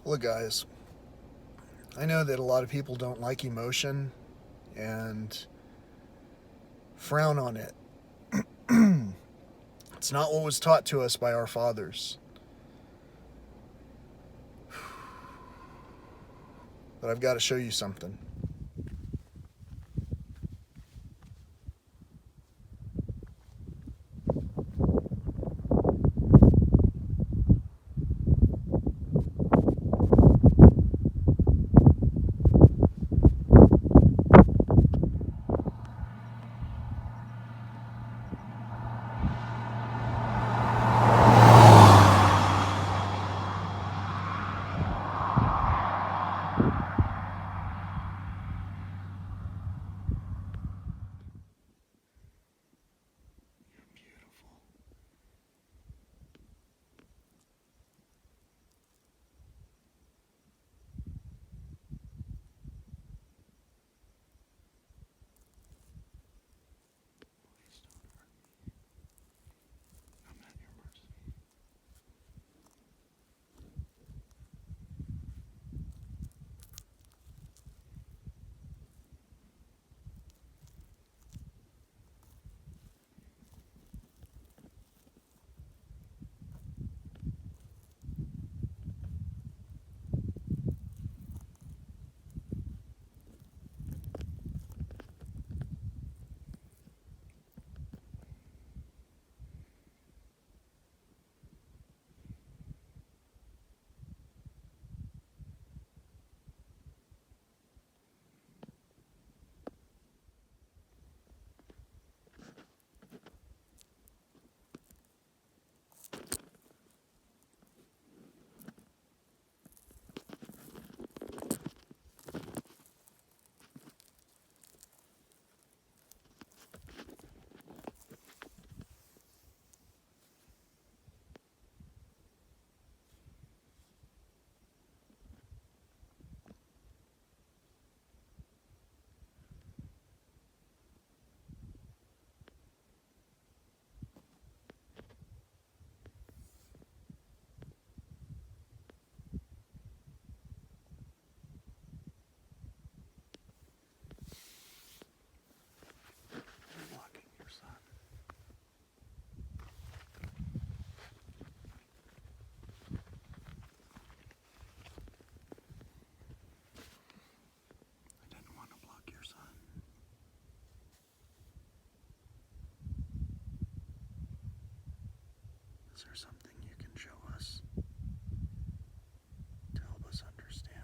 Look, guys, I know that a lot of people don't like emotion and frown on it. It's not what was taught to us by our fathers. But I've got to show you something. Is there something you can show us to help us understand?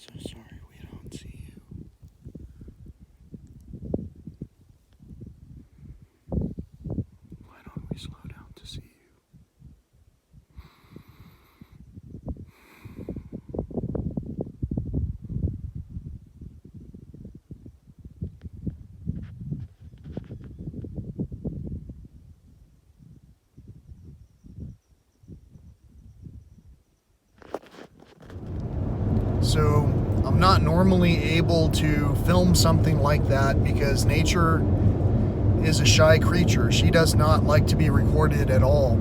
So sorry we don't see you. Why don't we slow down to see you? So I'm not normally able to film something like that because nature is a shy creature. She does not like to be recorded at all.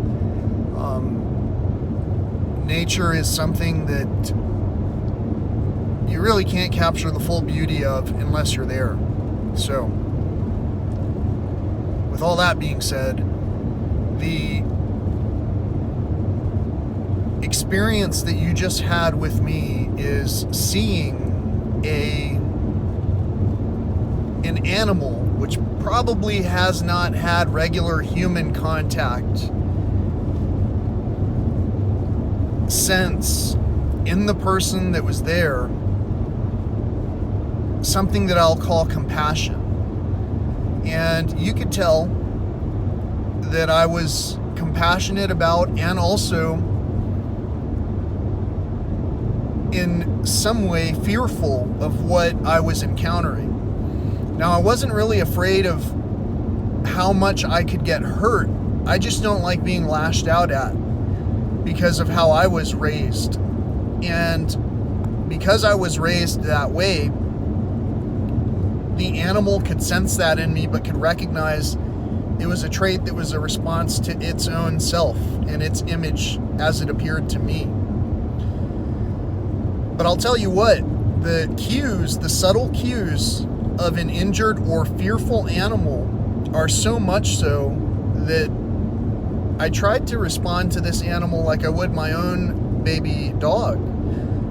Nature is something that you really can't capture the full beauty of unless you're there. So, with all that being said, the experience that you just had with me is seeing an animal which probably has not had regular human contact sense in the person that was there something that I'll call compassion. And you could tell that I was compassionate about and also in some way fearful of what I was encountering. Now, I wasn't really afraid of how much I could get hurt. I just don't like being lashed out at because of how I was raised. And because I was raised that way, the animal could sense that in me, but could recognize it was a trait that was a response to its own self and its image as it appeared to me. But I'll tell you what, the cues, the subtle cues of an injured or fearful animal are so much so that I tried to respond to this animal like I would my own baby dog,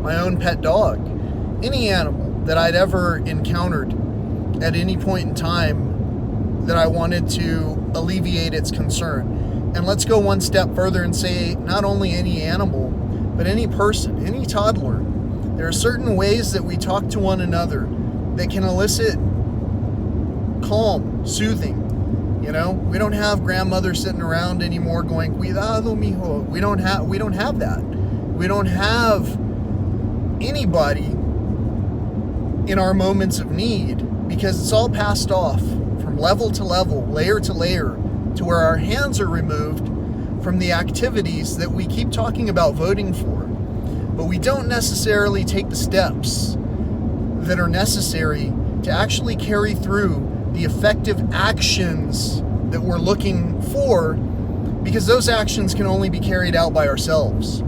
my own pet dog, any animal that I'd ever encountered at any point in time that I wanted to alleviate its concern. And let's go one step further and say not only any animal, but any person, any toddler. There are certain ways that we talk to one another that can elicit calm, soothing. You know, we don't have grandmother sitting around anymore going, "Cuidado, mijo." We don't have that. We don't have anybody in our moments of need because it's all passed off from level to level, layer to layer, to where our hands are removed from the activities that we keep talking about voting for. But we don't necessarily take the steps that are necessary to actually carry through the effective actions that we're looking for, because those actions can only be carried out by ourselves.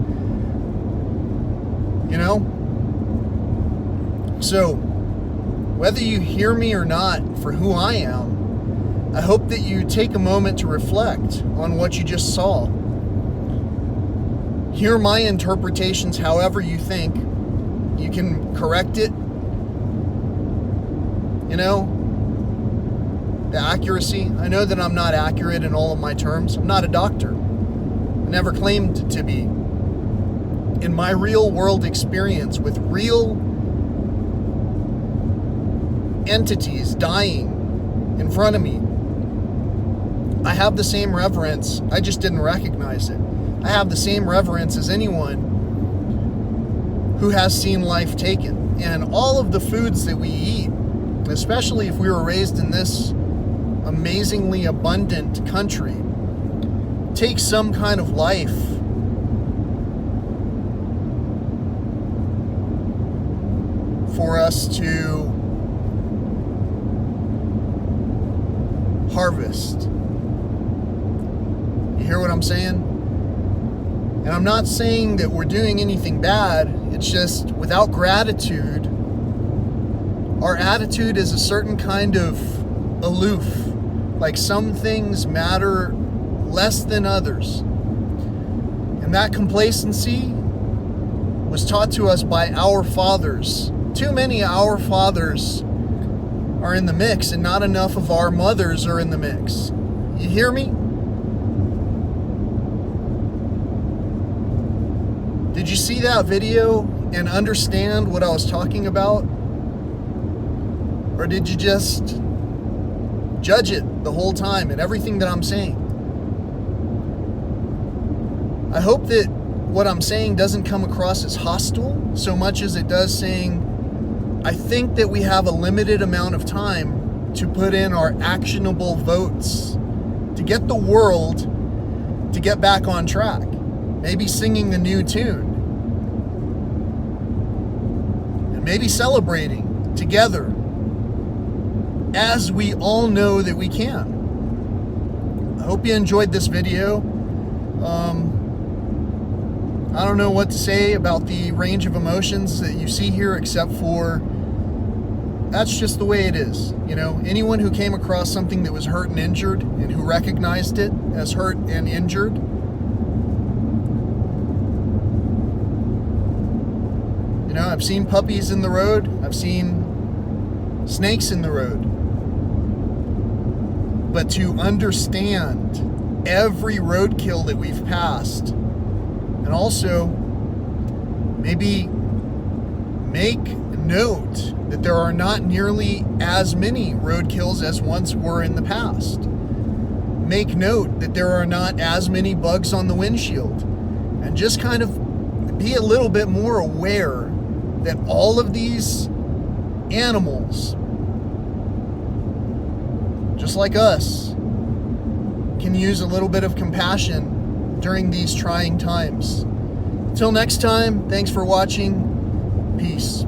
You know? So, whether you hear me or not for who I am, I hope that you take a moment to reflect on what you just saw. Hear my interpretations however you think. You can correct it. You know, the accuracy. I know that I'm not accurate in all of my terms. I'm not a doctor. I never claimed to be. In my real world experience with real entities dying in front of me, I have the same reverence. I just didn't recognize it. I have the same reverence as anyone who has seen life taken. And all of the foods that we eat, especially if we were raised in this amazingly abundant country, take some kind of life for us to harvest. You hear what I'm saying? And I'm not saying that we're doing anything bad. It's just without gratitude, our attitude is a certain kind of aloof. Like some things matter less than others. And that complacency was taught to us by our fathers. Too many our fathers are in the mix and not enough of our mothers are in the mix. You hear me? Did you see that video and understand what I was talking about? Or did you just judge it the whole time and everything that I'm saying? I hope that what I'm saying doesn't come across as hostile so much as it does saying, I think that we have a limited amount of time to put in our actionable votes to get the world to get back on track. Maybe singing a new tune. And maybe celebrating together as we all know that we can. I hope you enjoyed this video. I don't know what to say about the range of emotions that you see here, except for that's just the way it is. You know, anyone who came across something that was hurt and injured and who recognized it as hurt and injured, you know, I've seen puppies in the road. I've seen snakes in the road. But to understand every roadkill that we've passed, and also maybe make note that there are not nearly as many roadkills as once were in the past. Make note that there are not as many bugs on the windshield. And just kind of be a little bit more aware that all of these animals, just like us, can use a little bit of compassion during these trying times. Until next time, thanks for watching. Peace.